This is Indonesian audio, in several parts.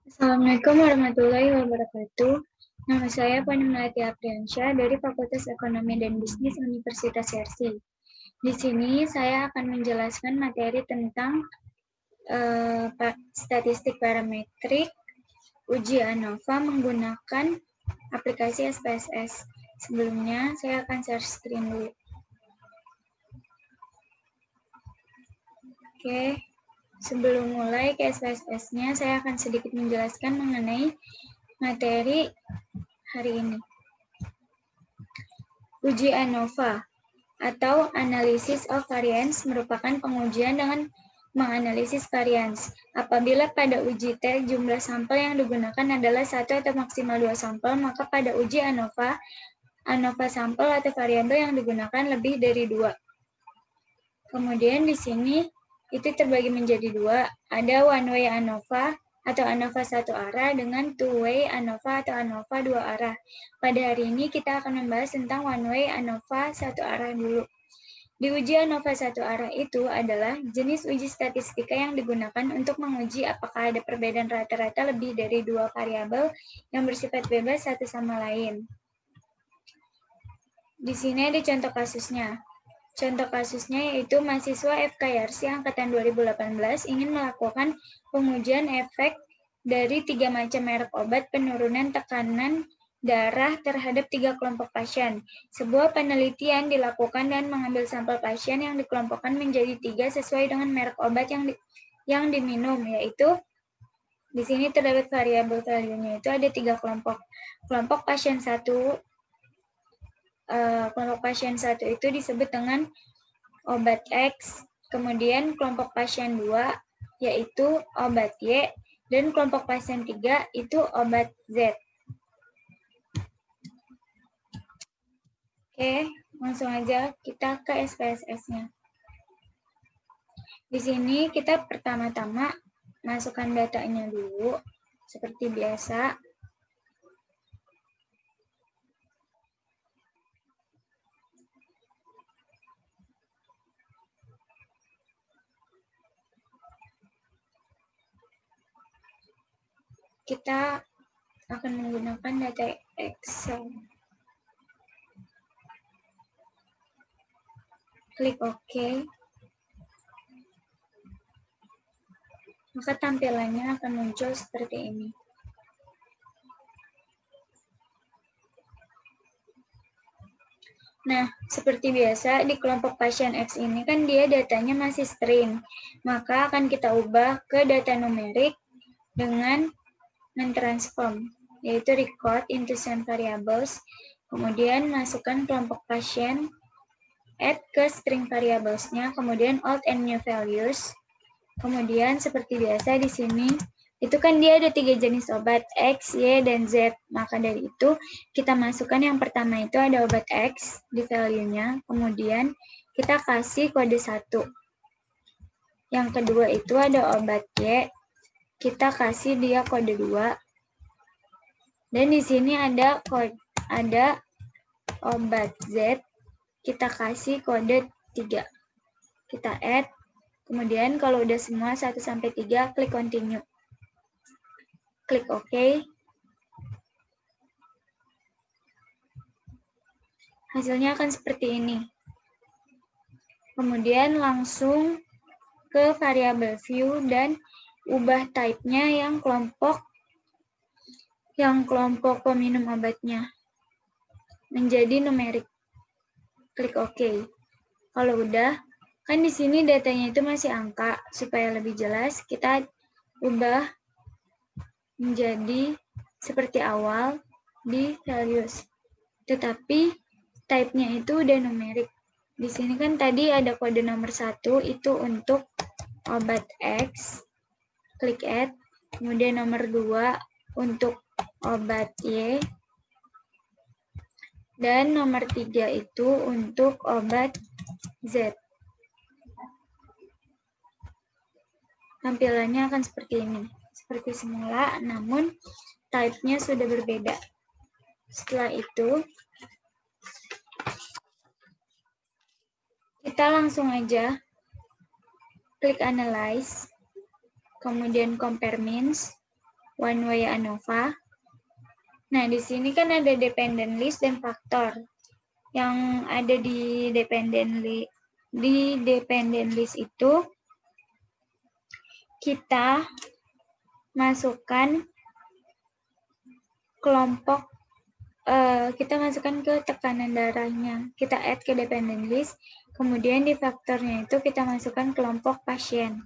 Assalamualaikum warahmatullahi wabarakatuh. Nama saya Pani Melati Apriansyah dari Fakultas Ekonomi dan Bisnis Universitas Yarsi. Di sini saya akan menjelaskan materi tentang statistik parametrik uji ANOVA menggunakan aplikasi SPSS. Sebelumnya, saya akan share screen dulu. Oke. Sebelum mulai ke SPSS-nya, saya akan sedikit menjelaskan mengenai materi hari ini. Uji ANOVA atau Analysis of Variance merupakan pengujian dengan menganalisis varians. Apabila pada uji T jumlah sampel yang digunakan adalah 1 atau maksimal 2 sampel, maka pada uji ANOVA sampel atau variabel yang digunakan lebih dari 2. Kemudian di sini itu terbagi menjadi 2, ada one way ANOVA atau ANOVA satu arah dengan two way ANOVA atau ANOVA dua arah. Pada hari ini kita akan membahas tentang one way ANOVA satu arah dulu. Di uji ANOVA satu arah itu adalah jenis uji statistika yang digunakan untuk menguji apakah ada perbedaan rata-rata lebih dari 2 variabel yang bersifat bebas satu sama lain. Di sini ada contoh kasusnya. Contoh kasusnya yaitu mahasiswa FKYRC angkatan 2018 ingin melakukan pengujian efek dari 3 macam merek obat penurunan tekanan darah terhadap 3 kelompok pasien. Sebuah penelitian dilakukan dan mengambil sampel pasien yang dikelompokkan menjadi 3 sesuai dengan merek obat yang diminum, yaitu di sini terdapat variabel value-nya itu ada 3 kelompok. Kelompok pasien 1 itu disebut dengan obat X, kemudian kelompok pasien 2 yaitu obat Y, dan kelompok pasien 3 itu obat Z. Oke, langsung aja kita ke SPSS-nya. Di sini kita pertama-tama masukkan datanya dulu, seperti biasa. Kita akan menggunakan data Excel. Klik OK. Maka tampilannya akan muncul seperti ini. Nah, seperti biasa di kelompok pasien X ini kan dia datanya masih string. Maka akan kita ubah ke data numerik dengan mentransform, yaitu record into some variables, kemudian masukkan kelompok pasien, add ke string variables-nya, kemudian old and new values. Kemudian seperti biasa di sini, itu kan dia ada 3 jenis obat, X, Y, dan Z. Maka dari itu, kita masukkan yang pertama itu ada obat X di value-nya, kemudian kita kasih kode 1. Yang kedua itu ada obat Y, kita kasih dia kode 2. Dan di sini ada obat Z, kita kasih kode 3. Kita add, kemudian kalau udah semua 1-3, klik continue. Klik OK. Hasilnya akan seperti ini. Kemudian langsung ke variabel view dan ubah type-nya yang kelompok peminum obatnya menjadi numerik. Klik OK. Kalau udah, kan di sini datanya itu masih angka. Supaya lebih jelas, kita ubah menjadi seperti awal di values. Tetapi type-nya itu udah numerik. Di sini kan tadi ada kode nomor 1 itu untuk obat X. Klik add. Kemudian nomor 2 untuk obat Y. Dan nomor 3 itu untuk obat Z. Tampilannya akan seperti ini. Seperti semula, namun type-nya sudah berbeda. Setelah itu, kita langsung aja klik analyze, kemudian compare means, one way ANOVA. Nah, di sini kan ada dependent list dan faktor. Yang ada di dependent list itu kita masukkan kelompok, kita masukkan ke tekanan darahnya. Kita add ke dependent list, kemudian di faktornya itu kita masukkan kelompok pasien.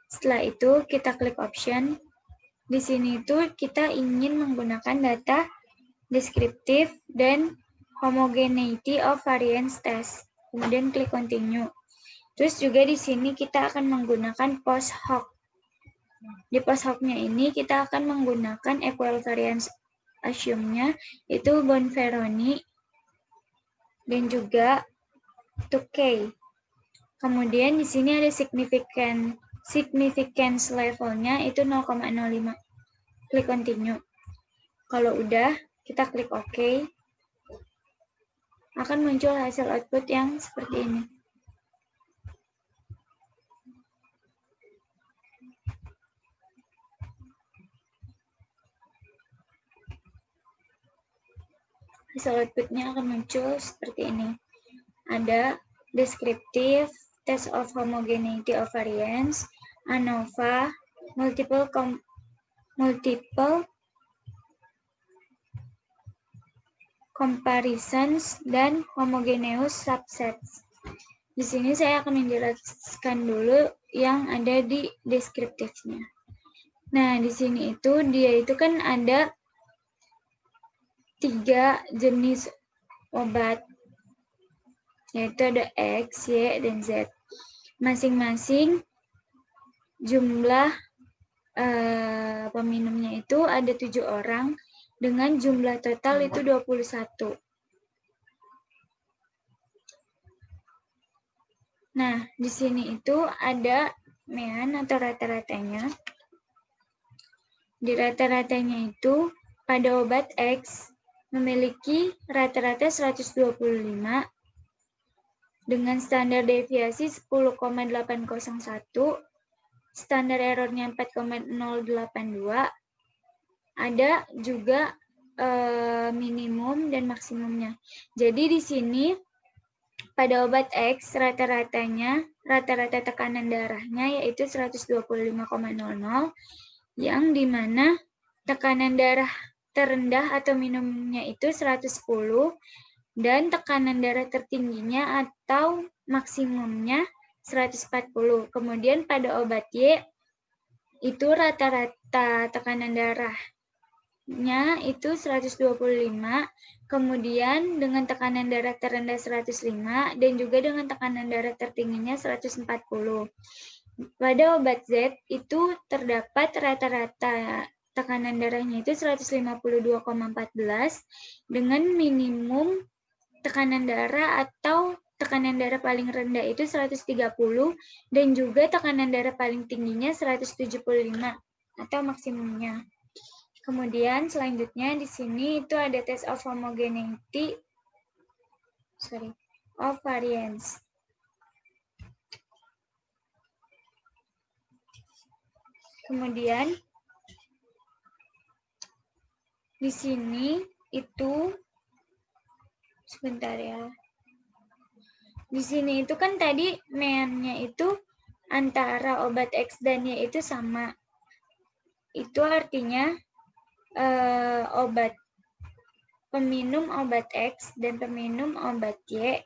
Setelah itu kita klik option. Di sini itu kita ingin menggunakan data deskriptif dan homogeneity of variance test. Kemudian klik continue. Terus juga di sini kita akan menggunakan post hoc. Di post hoc-nya ini kita akan menggunakan equivariance assume-nya itu Bonferroni dan juga 2K. Kemudian di sini ada significance levelnya itu 0,05. Klik continue. Kalau udah, kita klik OK. Akan muncul hasil output yang seperti ini. Hasil outputnya akan muncul seperti ini. Ada descriptive, test of homogeneity of variance, ANOVA, multiple comparisons, dan homogeneous subsets. Di sini saya akan menjelaskan dulu yang ada di deskriptifnya. Nah, di sini dia itu kan ada 3 jenis obat, yaitu ada X, Y, dan Z. Masing-masing jumlah peminumnya itu ada 7 orang, dengan jumlah total itu 21. Nah, di sini itu ada mean atau rata-ratanya. Di rata-ratanya itu pada obat X memiliki rata-rata 125 dengan standar deviasi 10,801, standar errornya 4,082, ada juga minimum dan maksimumnya. Jadi di sini pada obat X rata-rata tekanan darahnya yaitu 125,00, yang dimana tekanan darah terendah atau minimumnya itu 110 dan tekanan darah tertingginya atau maksimumnya 140. Kemudian pada obat Y itu rata-rata tekanan darahnya itu 125, kemudian dengan tekanan darah terendah 105 dan juga dengan tekanan darah tertingginya 140. Pada obat Z itu terdapat rata-rata tekanan darahnya itu 152,14 dengan minimum tekanan darah atau tekanan darah paling rendah itu 130 dan juga tekanan darah paling tingginya 175 atau maksimumnya. Kemudian selanjutnya di sini itu ada test of homogeneity of variance. Kemudian di sini itu sebentar ya. Di sini itu kan tadi mean-nya itu antara obat X dan Y itu sama. Itu artinya peminum obat X dan peminum obat Y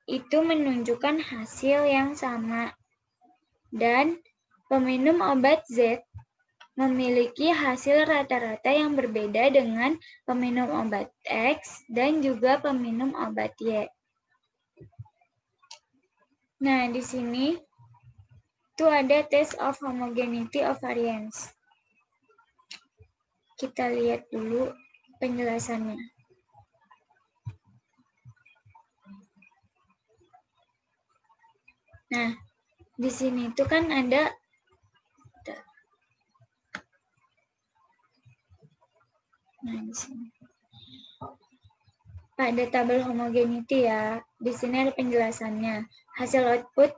itu menunjukkan hasil yang sama. Dan peminum obat Z memiliki hasil rata-rata yang berbeda dengan peminum obat X dan juga peminum obat Y. Nah, di sini itu ada test of homogeneity of variance. Kita lihat dulu penjelasannya. Nah, di sini itu kan ada di sini. Pada tabel homogeneity ya, di sini ada penjelasannya. Hasil output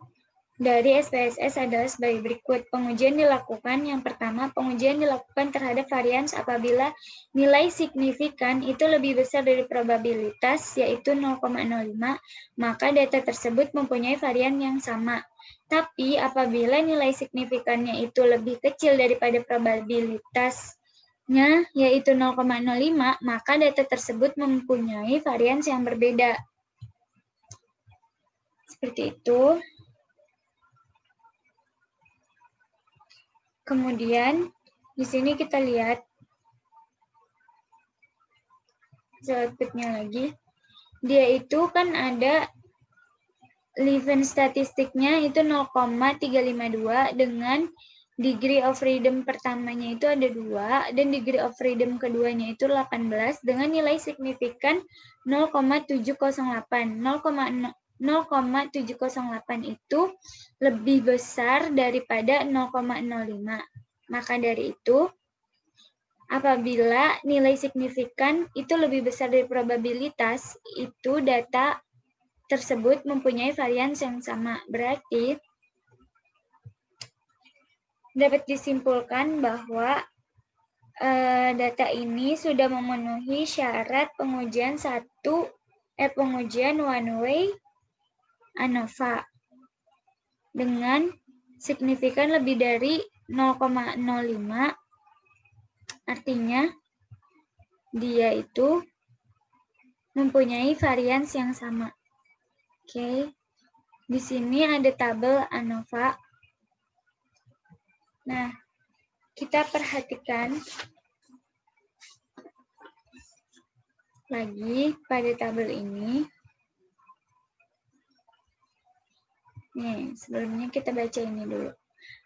dari SPSS adalah sebagai berikut. Pengujian dilakukan, yang pertama, pengujian dilakukan terhadap varians apabila nilai signifikan itu lebih besar dari probabilitas, yaitu 0,05, maka data tersebut mempunyai varian yang sama. Tapi apabila nilai signifikannya itu lebih kecil daripada probabilitasnya, yaitu 0,05, maka data tersebut mempunyai varians yang berbeda. Seperti itu. Kemudian, di sini kita lihat outputnya lagi. Dia itu kan ada Levin statistiknya itu 0,352 dengan degree of freedom pertamanya itu ada 2 dan degree of freedom keduanya itu 18 dengan nilai signifikan 0,708. 0,708 itu lebih besar daripada 0,05. Maka dari itu, apabila nilai signifikan itu lebih besar dari probabilitas, itu data tersebut mempunyai varians yang sama. Berarti dapat disimpulkan bahwa data ini sudah memenuhi syarat pengujian pengujian one way ANOVA dengan signifikan lebih dari 0,05, artinya dia itu mempunyai varians yang sama. Oke, di sini ada tabel ANOVA. Nah, kita perhatikan lagi pada tabel ini. Nih, sebelumnya kita baca ini dulu.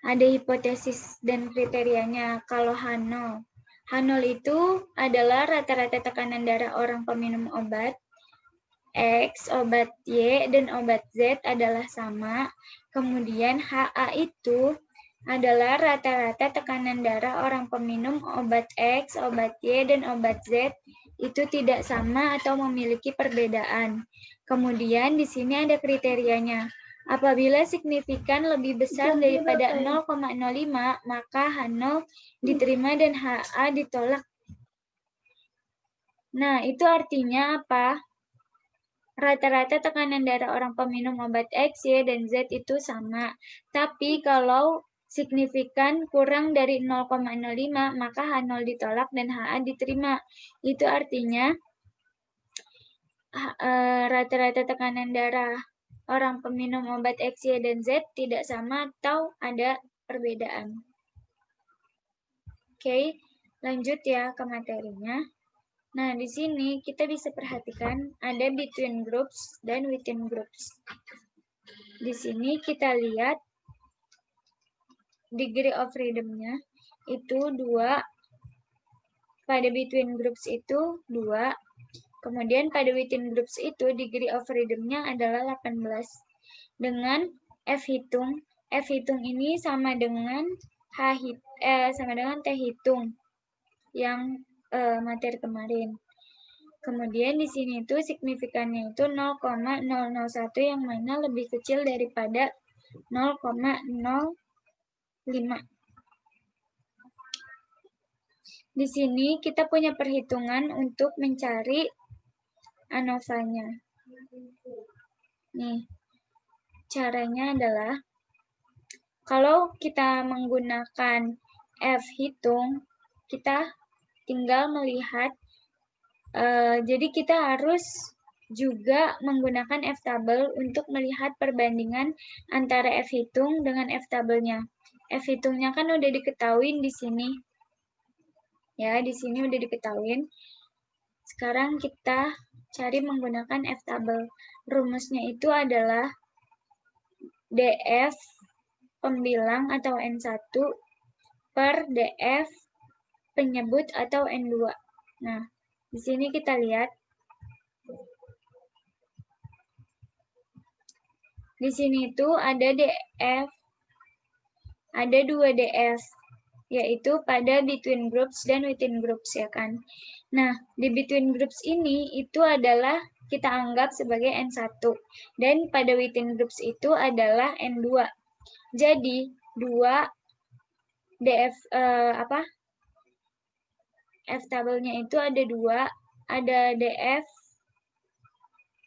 Ada hipotesis dan kriterianya. Kalau H0. H0 itu adalah rata-rata tekanan darah orang peminum obat X, obat Y, dan obat Z adalah sama. Kemudian HA itu adalah rata-rata tekanan darah orang peminum obat X, obat Y, dan obat Z itu tidak sama atau memiliki perbedaan. Kemudian di sini ada kriterianya. Apabila signifikan lebih besar daripada 0,05, maka H0 diterima dan HA ditolak. Nah, itu artinya apa? Rata-rata tekanan darah orang peminum obat X, Y, dan Z itu sama. Tapi kalau signifikan kurang dari 0,05, maka H0 ditolak dan HA diterima. Itu artinya rata-rata tekanan darah orang peminum obat X, Y, dan Z tidak sama atau ada perbedaan. Oke, lanjut ya ke materinya. Nah, di sini kita bisa perhatikan ada between groups dan within groups. Di sini kita lihat degree of freedom-nya itu 2. Pada between groups itu 2. Kemudian pada within groups itu degree of freedom-nya adalah 18. Dengan F hitung ini sama dengan T hitung yang materi kemarin. Kemudian di sini itu signifikannya itu 0,001 yang mana lebih kecil daripada 0,05. Di sini kita punya perhitungan untuk mencari ANOVA-nya. Nih, caranya adalah kalau kita menggunakan F hitung, kita tinggal melihat, jadi kita harus juga menggunakan F tabel untuk melihat perbandingan antara F hitung dengan F tabelnya. F hitungnya kan udah diketahui di sini. Ya, di sini udah diketahui. Sekarang kita cari menggunakan F tabel. Rumusnya itu adalah DF pembilang atau N1 per DF penyebut atau N2. Nah, di sini kita lihat. Di sini itu ada DF, ada 2 DF, yaitu pada between groups dan within groups, ya kan. Nah, di between groups ini itu adalah kita anggap sebagai N1. Dan pada within groups itu adalah N2. Jadi 2 DF F tabelnya itu ada 2,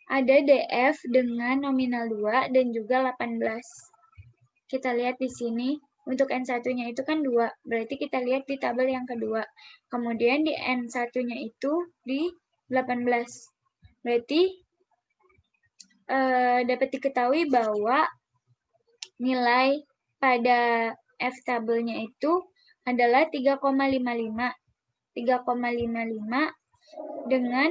ada DF dengan nominal 2 dan juga 18. Kita lihat di sini, untuk N1-nya itu kan 2, berarti kita lihat di tabel yang kedua. Kemudian di N1-nya itu di 18. Berarti dapat diketahui bahwa nilai pada F tabelnya itu adalah 3,55. 3,55 dengan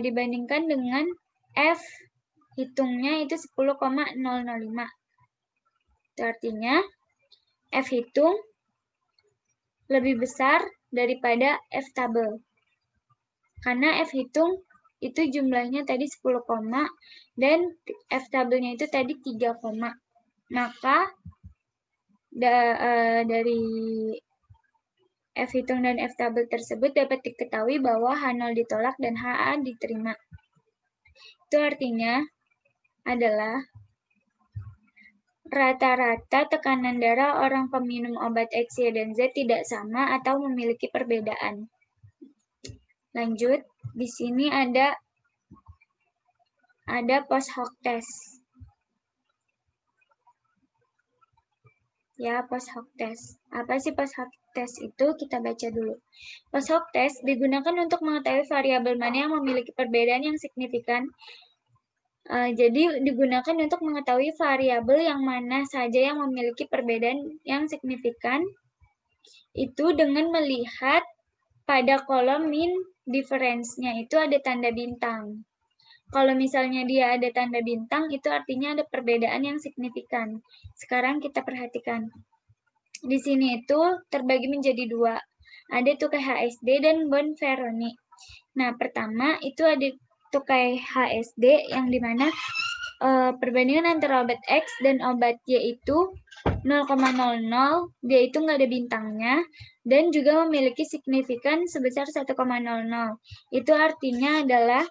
dibandingkan dengan F hitungnya itu 10,005. Itu artinya F hitung lebih besar daripada F tabel. Karena F hitung itu jumlahnya tadi 10, dan F tabelnya itu tadi 3, maka dari F hitung dan F tabel tersebut dapat diketahui bahwa H0 ditolak dan HA diterima. Itu artinya adalah rata-rata tekanan darah orang peminum obat X, Y, dan Z tidak sama atau memiliki perbedaan. Lanjut, di sini ada post hoc test. Ya, post hoc test. Apa sih post hoc test itu? Kita baca dulu. Post hoc test digunakan untuk mengetahui variabel mana yang memiliki perbedaan yang signifikan. Jadi digunakan untuk mengetahui variabel yang mana saja yang memiliki perbedaan yang signifikan itu dengan melihat pada kolom min difference-nya itu ada tanda bintang. Kalau misalnya dia ada tanda bintang, itu artinya ada perbedaan yang signifikan. Sekarang kita perhatikan. Di sini itu terbagi menjadi 2. Ada tukai HSD dan Bonferroni. Nah, pertama itu ada tukai HSD yang dimana perbandingan antara obat X dan obat Y itu 0,00, dia itu nggak ada bintangnya, dan juga memiliki signifikan sebesar 1,00. Itu artinya adalah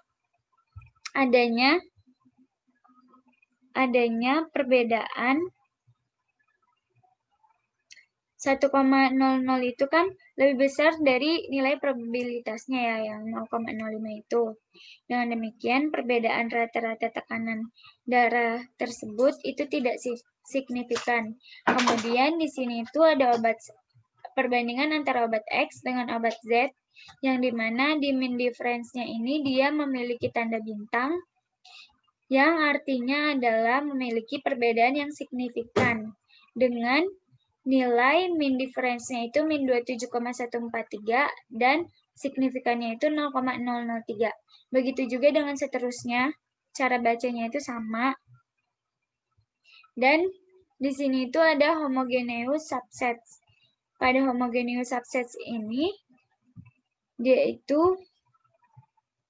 adanya perbedaan 1,00 itu kan lebih besar dari nilai probabilitasnya ya, yang 0,05 itu. Dengan demikian, perbedaan rata-rata tekanan darah tersebut itu tidak signifikan. Kemudian di sini itu ada perbandingan antara obat X dengan obat Z, yang dimana di mean difference-nya ini dia memiliki tanda bintang, yang artinya adalah memiliki perbedaan yang signifikan dengan nilai mean difference-nya itu min 27,143 dan signifikannya itu 0,003. Begitu juga dengan seterusnya, cara bacanya itu sama. Dan di sini itu ada homogeneous subsets. Pada homogeneous subsets ini, dia itu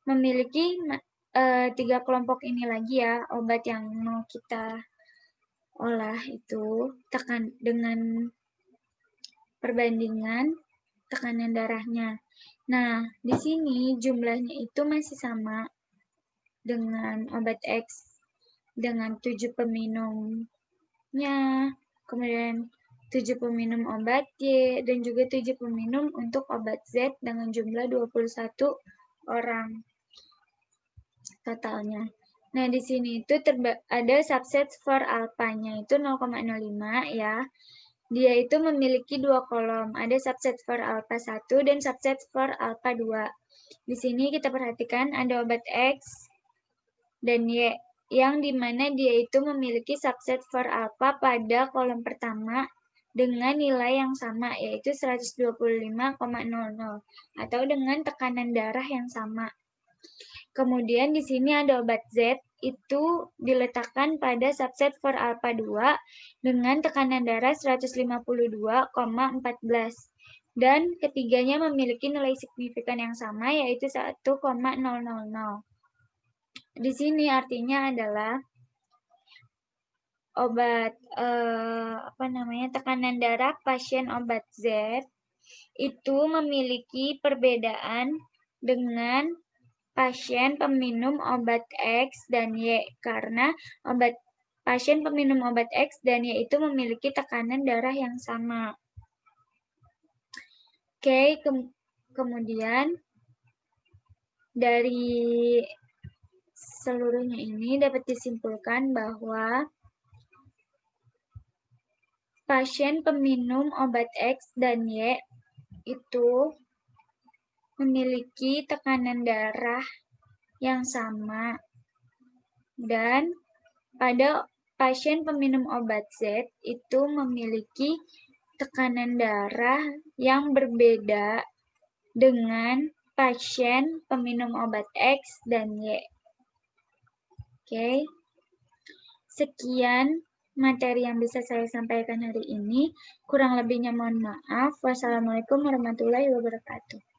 memiliki 3 kelompok ini lagi ya, obat yang mau kita olah itu dengan perbandingan tekanan darahnya. Nah, di sini jumlahnya itu masih sama dengan obat X dengan 7 peminumnya, kemudian 7 peminum obat Y, dan juga 7 peminum untuk obat Z dengan jumlah 21 orang totalnya. Nah, di sini itu ada subset for alpha-nya itu 0,05 ya. Dia itu memiliki 2 kolom. Ada subset for alpha 1 dan subset for alpha 2. Di sini kita perhatikan ada obat X dan Y, yang dimana dia itu memiliki subset for alpha pada kolom pertama dengan nilai yang sama, yaitu 125,00 atau dengan tekanan darah yang sama. Kemudian di sini ada obat Z, itu diletakkan pada subset for alpha 2 dengan tekanan darah 152,14. Dan ketiganya memiliki nilai signifikan yang sama, yaitu 1,000. Di sini artinya adalah obat tekanan darah pasien obat Z itu memiliki perbedaan dengan pasien peminum obat X dan Y, karena obat pasien peminum obat X dan Y itu memiliki tekanan darah yang sama. Oke, kemudian dari seluruhnya ini dapat disimpulkan bahwa pasien peminum obat X dan Y itu memiliki tekanan darah yang sama, dan pada pasien peminum obat Z itu memiliki tekanan darah yang berbeda dengan pasien peminum obat X dan Y. Oke, sekian materi yang bisa saya sampaikan hari ini. Kurang lebihnya mohon maaf. Wassalamualaikum warahmatullahi wabarakatuh.